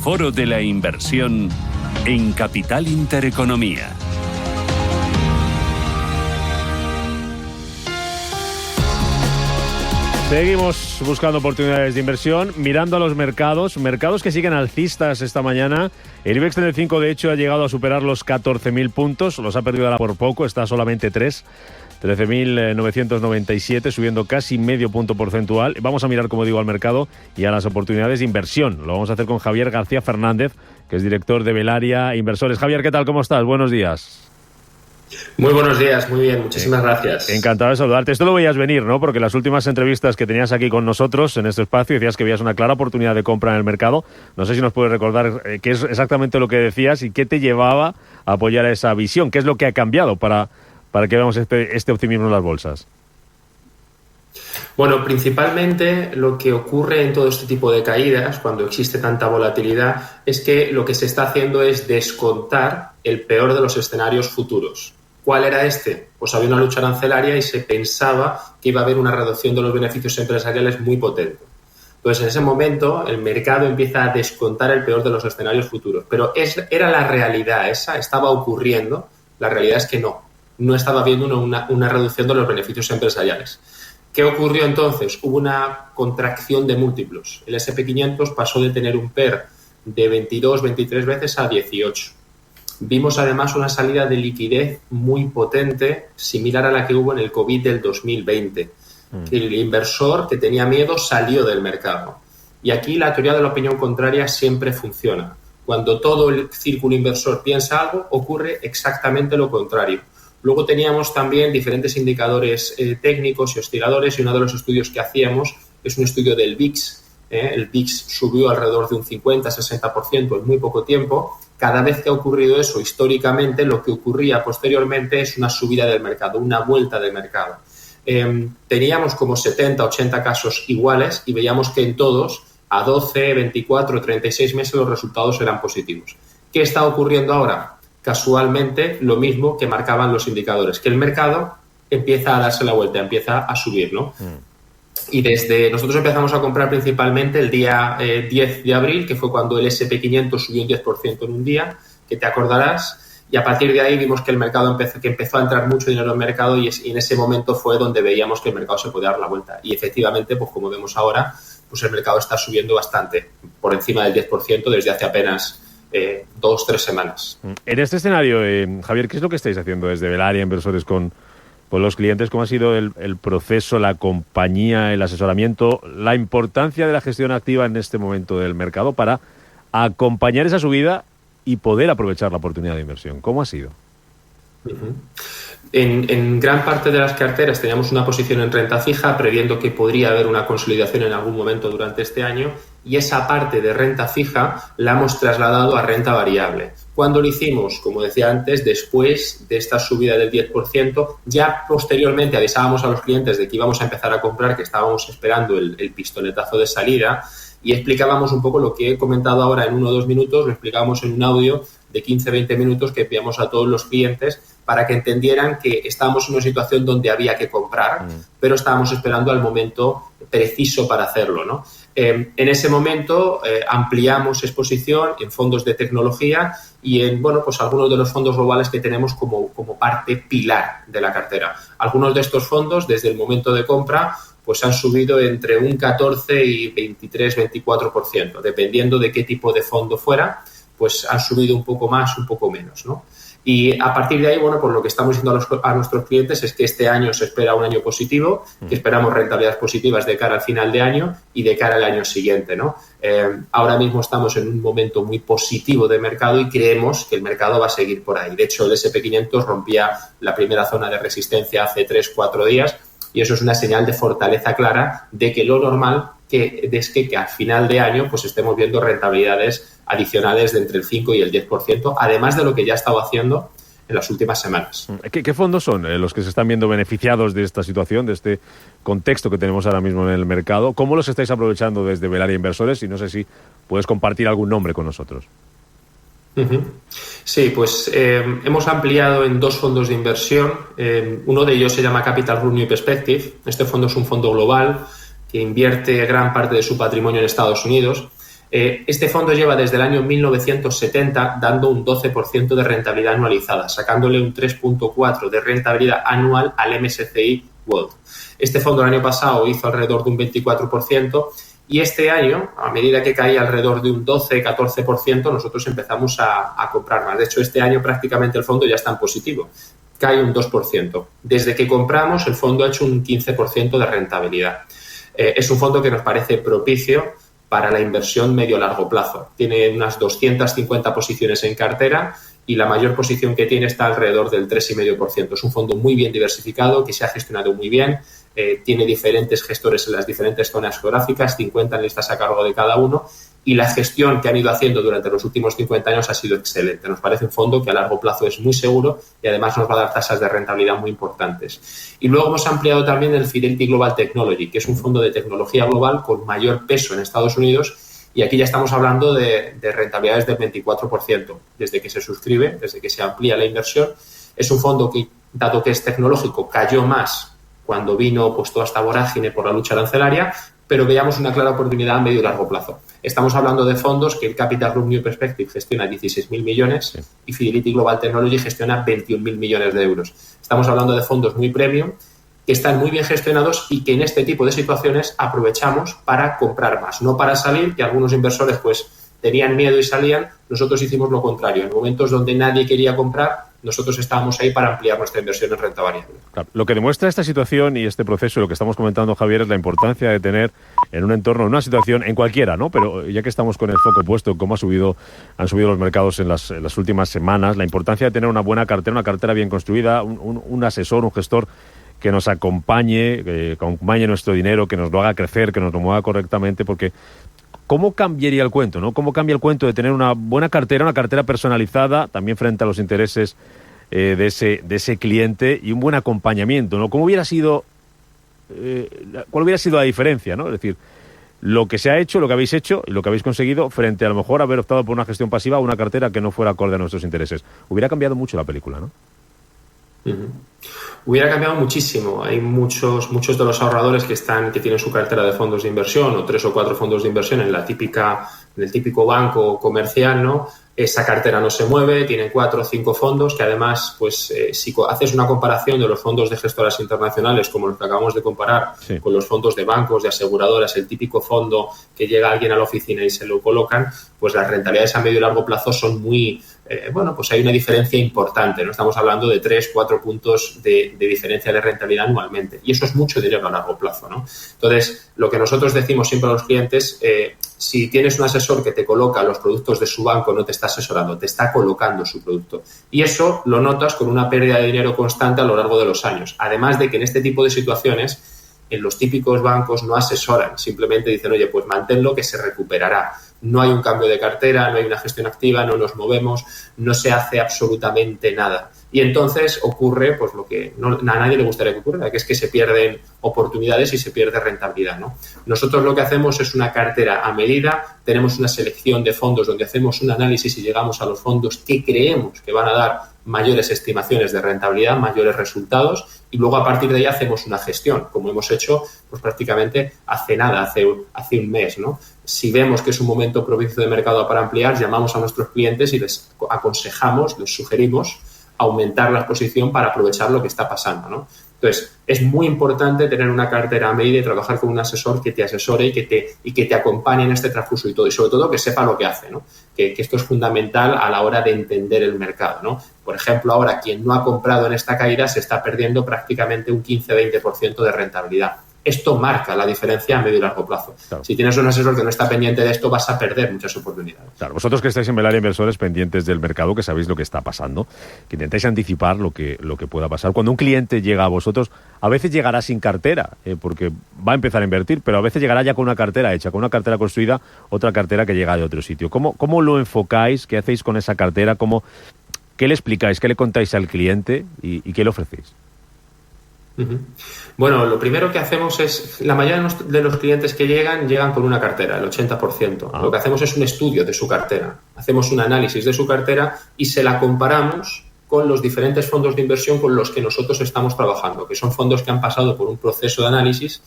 Foro de la Inversión en Capital Intereconomía. Seguimos buscando oportunidades de inversión, mirando a los mercados que siguen alcistas esta mañana. El IBEX 35, de hecho, ha llegado a superar los 14.000 puntos, los ha perdido ahora por poco, está solamente 13.997, subiendo casi medio punto porcentual. Vamos a mirar, como digo, al mercado y a las oportunidades de inversión. Lo vamos a hacer con Javier García Fernández, que es director de Velaria Inversores. Javier, ¿qué tal? ¿Cómo estás? Buenos días. Muy buenos días, muy bien, muchísimas gracias. Encantado de saludarte. Esto lo veías venir, ¿no? Porque las últimas entrevistas que tenías aquí con nosotros en este espacio decías que veías una clara oportunidad de compra en el mercado. No sé si nos puedes recordar qué es exactamente lo que decías y qué te llevaba a apoyar esa visión. ¿Qué es lo que ha cambiado para que veamos este optimismo en las bolsas? Bueno, principalmente lo que ocurre en todo este tipo de caídas, cuando existe tanta volatilidad, es que lo que se está haciendo es descontar el peor de los escenarios futuros. ¿Cuál era este? Pues había una lucha arancelaria y se pensaba que iba a haber una reducción de los beneficios empresariales muy potente. Entonces, en ese momento, el mercado empieza a descontar el peor de los escenarios futuros. Pero era la realidad, esa estaba ocurriendo. La realidad es que no estaba habiendo una reducción de los beneficios empresariales. ¿Qué ocurrió entonces? Hubo una contracción de múltiplos. El S&P 500 pasó de tener un PER de 22, 23 veces a 18. Vimos además una salida de liquidez muy potente, similar a la que hubo en el COVID del 2020. El inversor que tenía miedo salió del mercado. Y aquí la teoría de la opinión contraria siempre funciona. Cuando todo el círculo inversor piensa algo, ocurre exactamente lo contrario. Luego teníamos también diferentes indicadores técnicos y osciladores, y uno de los estudios que hacíamos es un estudio del VIX. El VIX subió alrededor de un 50-60% en muy poco tiempo. Cada vez que ha ocurrido eso, históricamente, lo que ocurría posteriormente es una subida del mercado, una vuelta del mercado. Teníamos como 70-80 casos iguales y veíamos que en todos, a 12, 24, 36 meses, los resultados eran positivos. ¿Qué está ocurriendo ahora? Casualmente, lo mismo que marcaban los indicadores, que el mercado empieza a darse la vuelta, empieza a subir, ¿no? Y nosotros empezamos a comprar principalmente el día 10 de abril, que fue cuando el S&P 500 subió un 10% en un día, que te acordarás, y a partir de ahí vimos que el mercado empezó a entrar mucho dinero en el mercado y en ese momento fue donde veíamos que el mercado se podía dar la vuelta. Y efectivamente, pues como vemos ahora, pues el mercado está subiendo bastante, por encima del 10% desde hace apenas 2-3 semanas. En este escenario, Javier, ¿qué es lo que estáis haciendo desde Velaria Inversores con los clientes? ¿Cómo ha sido el proceso, la compañía, el asesoramiento, la importancia de la gestión activa en este momento del mercado para acompañar esa subida y poder aprovechar la oportunidad de inversión? ¿Cómo ha sido? En gran parte de las carteras teníamos una posición en renta fija, previendo que podría haber una consolidación en algún momento durante este año, y esa parte de renta fija la hemos trasladado a renta variable. ¿Cuándo lo hicimos? Como decía antes, después de esta subida del 10%, ya posteriormente avisábamos a los clientes de que íbamos a empezar a comprar, que estábamos esperando el pistoletazo de salida, y explicábamos un poco lo que he comentado ahora en 1 o 2 minutos, lo explicábamos en un audio de 15-20 minutos que enviamos a todos los clientes para que entendieran que estábamos en una situación donde había que comprar, pero estábamos esperando al momento preciso para hacerlo, ¿no? En ese momento ampliamos exposición en fondos de tecnología y en pues algunos de los fondos globales que tenemos como parte pilar de la cartera. Algunos de estos fondos, desde el momento de compra, pues han subido entre un 14 y 23-24%, dependiendo de qué tipo de fondo fuera, pues han subido un poco más, un poco menos, ¿no? Y a partir de ahí, pues lo que estamos diciendo a nuestros clientes es que este año se espera un año positivo, que esperamos rentabilidades positivas de cara al final de año y de cara al año siguiente, ¿no? Ahora mismo estamos en un momento muy positivo de mercado y creemos que el mercado va a seguir por ahí. De hecho, el S&P 500 rompía la primera zona de resistencia hace 3-4 días y eso es una señal de fortaleza clara de que lo normal es que al final de año pues estemos viendo rentabilidades adicionales de entre el 5 y el 10%, además de lo que ya ha estado haciendo en las últimas semanas. ¿Qué fondos son los que se están viendo beneficiados de esta situación, de este contexto que tenemos ahora mismo en el mercado? ¿Cómo los estáis aprovechando desde Velaria Inversores? Y no sé si puedes compartir algún nombre con nosotros. Sí, pues hemos ampliado en 2 fondos de inversión. Uno de ellos se llama Capital Group New Perspective. Este fondo es un fondo global que invierte gran parte de su patrimonio en Estados Unidos. Este fondo lleva desde el año 1970 dando un 12% de rentabilidad anualizada, sacándole un 3.4% de rentabilidad anual al MSCI World. Este fondo el año pasado hizo alrededor de un 24% y este año, a medida que caía alrededor de un 12-14%, nosotros empezamos a comprar más. De hecho, este año prácticamente el fondo ya está en positivo, cae un 2%. Desde que compramos, el fondo ha hecho un 15% de rentabilidad. Es un fondo que nos parece propicio para la inversión medio-largo plazo. Tiene unas 250 posiciones en cartera y la mayor posición que tiene está alrededor del 3,5%. Es un fondo muy bien diversificado, que se ha gestionado muy bien, tiene diferentes gestores en las diferentes zonas geográficas, 50 listas a cargo de cada uno, y la gestión que han ido haciendo durante los últimos 50 años ha sido excelente. Nos parece un fondo que a largo plazo es muy seguro y además nos va a dar tasas de rentabilidad muy importantes. Y luego hemos ampliado también el Fidelity Global Technology, que es un fondo de tecnología global con mayor peso en Estados Unidos, y aquí ya estamos hablando de rentabilidades del 24% desde que se suscribe, desde que se amplía la inversión. Es un fondo que, dado que es tecnológico, cayó más cuando vino pues toda esta vorágine por la lucha arancelaria, pero veíamos una clara oportunidad a medio y largo plazo. Estamos hablando de fondos que el Capital Group New Perspective gestiona 16.000 millones y Fidelity Global Technology gestiona 21.000 millones de euros. Estamos hablando de fondos muy premium, que están muy bien gestionados y que en este tipo de situaciones aprovechamos para comprar más, no para salir, que algunos inversores pues tenían miedo y salían. Nosotros hicimos lo contrario. En momentos donde nadie quería comprar, nosotros estábamos ahí para ampliar nuestra inversión en renta variable. Claro. Lo que demuestra esta situación y este proceso, lo que estamos comentando, Javier, es la importancia de tener en un entorno, en una situación, en cualquiera, ¿no? Pero ya que estamos con el foco puesto en cómo han subido los mercados en las últimas semanas, la importancia de tener una buena cartera, una cartera bien construida, un asesor, un gestor que nos acompañe, que acompañe nuestro dinero, que nos lo haga crecer, que nos lo mueva correctamente, porque ¿cómo cambiaría el cuento, no? ¿Cómo cambia el cuento de tener una buena cartera, una cartera personalizada, también frente a los intereses de ese cliente y un buen acompañamiento, ¿no? ¿Cómo hubiera sido, cuál hubiera sido la diferencia, ¿no? Es decir, lo que se ha hecho, lo que habéis hecho y lo que habéis conseguido frente a lo mejor haber optado por una gestión pasiva o una cartera que no fuera acorde a nuestros intereses. Hubiera cambiado mucho la película, ¿no? Uh-huh. Hubiera cambiado muchísimo. Hay muchos de los ahorradores que tienen su cartera de fondos de inversión o 3 o 4 fondos de inversión en el típico banco comercial, ¿no? Esa cartera no se mueve, tienen 4 o 5 fondos que además, pues, si haces una comparación de los fondos de gestoras internacionales como los que acabamos de comparar con los fondos de bancos, de aseguradoras, el típico fondo que llega alguien a la oficina y se lo colocan, pues las rentabilidades a medio y largo plazo son muy... pues hay una diferencia importante, ¿no? Estamos hablando de 3-4 puntos de diferencia de rentabilidad anualmente y eso es mucho dinero a largo plazo, ¿no? Entonces, lo que nosotros decimos siempre a los clientes, si tienes un asesor que te coloca los productos de su banco, no te está asesorando, te está colocando su producto y eso lo notas con una pérdida de dinero constante a lo largo de los años, además de que en este tipo de situaciones en los típicos bancos no asesoran, simplemente dicen, oye, pues manténlo que se recuperará. No hay un cambio de cartera, no hay una gestión activa, no nos movemos, no se hace absolutamente nada. Y entonces ocurre pues lo que a nadie le gustaría que ocurra, que es que se pierden oportunidades y se pierde rentabilidad, ¿no? Nosotros lo que hacemos es una cartera a medida, tenemos una selección de fondos donde hacemos un análisis y llegamos a los fondos que creemos que van a dar mayores estimaciones de rentabilidad, mayores resultados y luego a partir de ahí hacemos una gestión, como hemos hecho pues prácticamente hace nada, hace un mes, ¿no? Si vemos que es un momento propicio de mercado para ampliar, llamamos a nuestros clientes y les aconsejamos, les sugerimos aumentar la exposición para aprovechar lo que está pasando, ¿no? Entonces, es muy importante tener una cartera a medida y trabajar con un asesor que te asesore y que te acompañe en este transcurso y todo, y sobre todo que sepa lo que hace, ¿no? Que esto es fundamental a la hora de entender el mercado, ¿no? Por ejemplo, ahora quien no ha comprado en esta caída se está perdiendo prácticamente un 15-20% de rentabilidad. Esto marca la diferencia a medio y largo plazo. Claro. Si tienes un asesor que no está pendiente de esto, vas a perder muchas oportunidades. Claro, vosotros que estáis en Velaria Inversores pendientes del mercado, que sabéis lo que está pasando, que intentáis anticipar lo que pueda pasar. Cuando un cliente llega a vosotros, a veces llegará sin cartera, porque va a empezar a invertir, pero a veces llegará ya con una cartera hecha, con una cartera construida, otra cartera que llega de otro sitio. ¿Cómo lo enfocáis? ¿Qué hacéis con esa cartera? ¿Qué le explicáis? ¿Qué le contáis al cliente? ¿Y qué le ofrecéis? Uh-huh. Bueno, lo primero que hacemos es, la mayoría de los clientes que llegan con una cartera, el 80%. Lo que hacemos es un estudio de su cartera. Hacemos un análisis de su cartera y se la comparamos con los diferentes fondos de inversión con los que nosotros estamos trabajando, que son fondos que han pasado por un proceso de análisis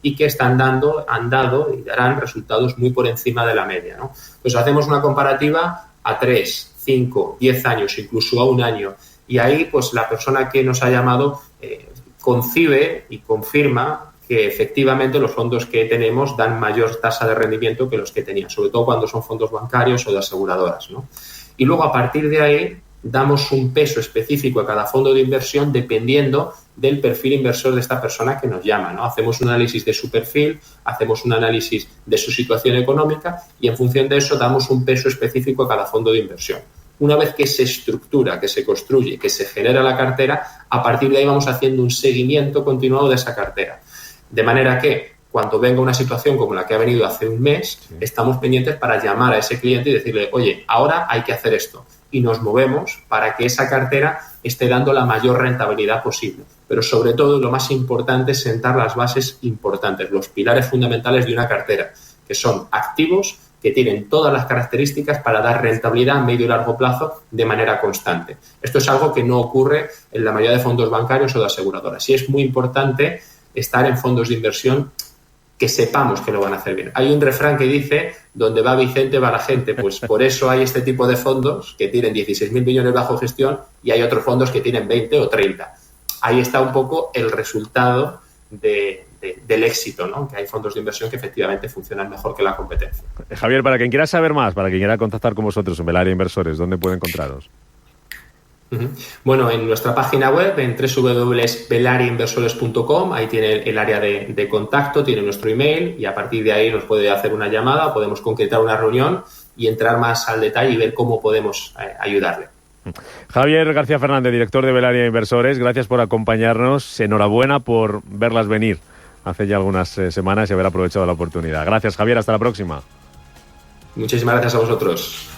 y que han dado y darán resultados muy por encima de la media, ¿no? Pues hacemos una comparativa a 3, 5, 10 años, incluso a un año, y ahí pues la persona que nos ha llamado concibe y confirma que efectivamente los fondos que tenemos dan mayor tasa de rendimiento que los que tenían, sobre todo cuando son fondos bancarios o de aseguradoras, ¿no? Y luego, a partir de ahí, damos un peso específico a cada fondo de inversión dependiendo del perfil inversor de esta persona que nos llama, ¿no? Hacemos un análisis de su perfil, hacemos un análisis de su situación económica y en función de eso damos un peso específico a cada fondo de inversión. Una vez que se estructura, que se construye, que se genera la cartera, a partir de ahí vamos haciendo un seguimiento continuado de esa cartera. De manera que cuando venga una situación como la que ha venido hace un mes, estamos pendientes para llamar a ese cliente y decirle, oye, ahora hay que hacer esto. Y nos movemos para que esa cartera esté dando la mayor rentabilidad posible. Pero sobre todo, lo más importante es sentar las bases importantes, los pilares fundamentales de una cartera, que son activos que tienen todas las características para dar rentabilidad a medio y largo plazo de manera constante. Esto es algo que no ocurre en la mayoría de fondos bancarios o de aseguradoras. Y es muy importante estar en fondos de inversión que sepamos que lo van a hacer bien. Hay un refrán que dice, donde va Vicente va la gente. Pues por eso hay este tipo de fondos que tienen 16.000 millones bajo gestión y hay otros fondos que tienen 20 o 30. Ahí está un poco el resultado del éxito, ¿no? Que hay fondos de inversión que efectivamente funcionan mejor que la competencia. Javier, para quien quiera saber más, para quien quiera contactar con vosotros en Velaria Inversores, ¿dónde puede encontraros? Bueno, en nuestra página web, en www.velariainversores.com, ahí tiene el área de contacto, tiene nuestro email y a partir de ahí nos puede hacer una llamada, podemos concretar una reunión y entrar más al detalle y ver cómo podemos ayudarle. Javier García Fernández, director de Velaria Inversores, gracias por acompañarnos. Enhorabuena por verlas venir hace ya algunas semanas y haber aprovechado la oportunidad. Gracias, Javier. Hasta la próxima. Muchísimas gracias a vosotros.